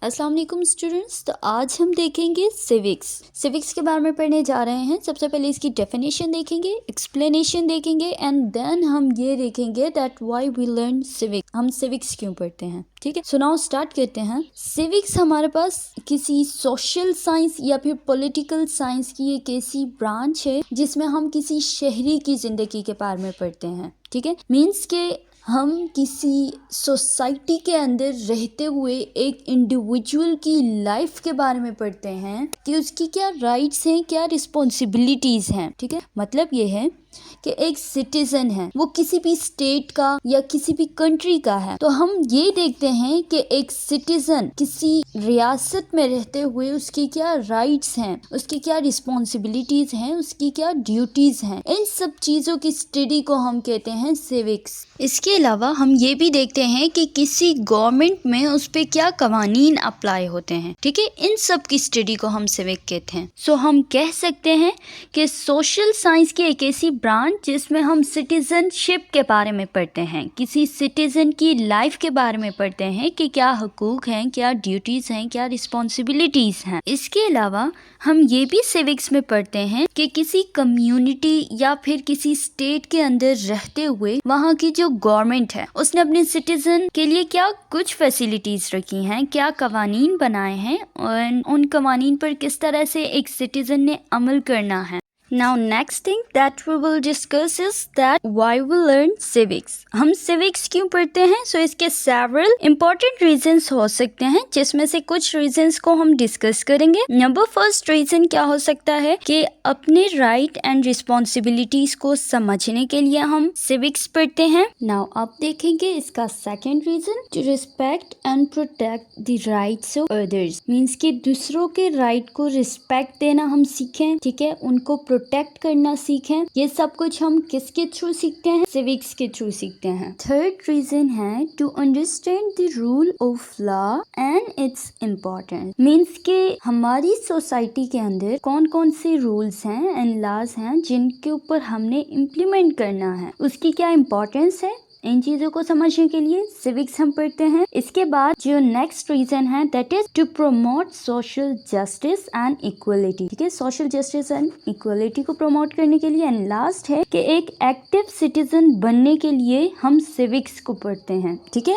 अस्सलाम वालेकुम स्टूडेंट्स। तो आज हम देखेंगे सिविक्स के बारे में पढ़ने जा रहे हैं। सबसे पहले इसकी डेफिनेशन देखेंगे, एक्सप्लेनेशन देखेंगे एंड देन हम ये देखेंगे that why we learn civics, हम सिविक्स क्यों पढ़ते हैं। ठीक है, सो नाउ स्टार्ट करते हैं। सिविक्स हमारे पास किसी सोशल साइंस या फिर पॉलिटिकल साइंस की एक ऐसी ब्रांच है जिसमें हम किसी शहरी की जिंदगी के बारे में पढ़ते हैं। ठीक है, मीन्स के हम किसी सोसाइटी के अंदर रहते हुए एक इंडिविजुअल की लाइफ के बारे में पढ़ते हैं कि उसकी क्या राइट्स हैं, क्या रिस्पॉन्सिबिलिटीज हैं। ठीक है, मतलब ये है कि एक सिटीजन है, वो किसी भी स्टेट का या किसी भी कंट्री का है, तो हम ये देखते हैं कि एक सिटीजन किसी रियासत में रहते हुए उसकी क्या राइट्स हैं, उसकी क्या रिस्पॉन्सिबिलिटीज हैं, उसकी क्या ड्यूटीज हैं। इन सब चीजों की स्टडी को हम कहते हैं सिविक्स। इसके अलावा हम ये भी देखते हैं कि किसी गवर्नमेंट में उस पे क्या कवानीन अप्लाई होते हैं। ठीक है, इन सब की स्टडी को हम सिविक कहते हैं। सो हम कह सकते हैं कि सोशल साइंस की एक ऐसी ब्रांच जिसमें हम सिटीजनशिप के बारे में पढ़ते हैं, किसी सिटीजन की लाइफ के बारे में पढ़ते हैं कि क्या हकूक हैं, क्या ड्यूटीज हैं, क्या रिस्पॉन्सिबिलिटीज हैं। इसके अलावा हम ये भी सिविक्स में पढ़ते हैं कि किसी कम्युनिटी या फिर किसी स्टेट के अंदर रहते हुए वहाँ की जो गवर्नमेंट है उसने अपने सिटीजन के लिए क्या कुछ फैसिलिटीज रखी हैं, क्या कवानीन बनाए हैं और उन कवानीन पर किस तरह से एक सिटीजन ने अमल करना है। Now next thing that we will discuss is that why we learn civics. हम civics क्यों पढ़ते हैं? So इसके several important reasons हो सकते हैं, जिसमें से कुछ reasons को हम discuss करेंगे। Number first reason क्या हो सकता है कि अपने right and responsibilities को समझने के लिए हम civics पढ़ते हैं। Now अब देखेंगे इसका second reason, to respect and protect the rights of others. Means कि दूसरों के right को respect देना हम सीखें। ठीक है, उनको प्रोटेक्ट करना सीखें। ये सब कुछ हम किसके थ्रू सीखते हैं? सिविक्स के थ्रू सीखते हैं। थर्ड रीजन है to understand the rule of law and its importance. Means के हमारी सोसाइटी के अंदर कौन कौन से रूल्स हैं एंड लॉज हैं जिनके ऊपर हमने इम्प्लीमेंट करना है, उसकी क्या इम्पोर्टेंस है। इन चीजों को समझने के लिए सिविक्स हम पढ़ते हैं। इसके बाद जो नेक्स्ट रीजन है that is to promote social justice and equality. ठीक है, सोशल जस्टिस एंड इक्वलिटी को प्रमोट करने के लिए। एंड लास्ट है कि एक एक्टिव सिटीजन बनने के लिए हम सिविक्स को पढ़ते हैं। ठीक है,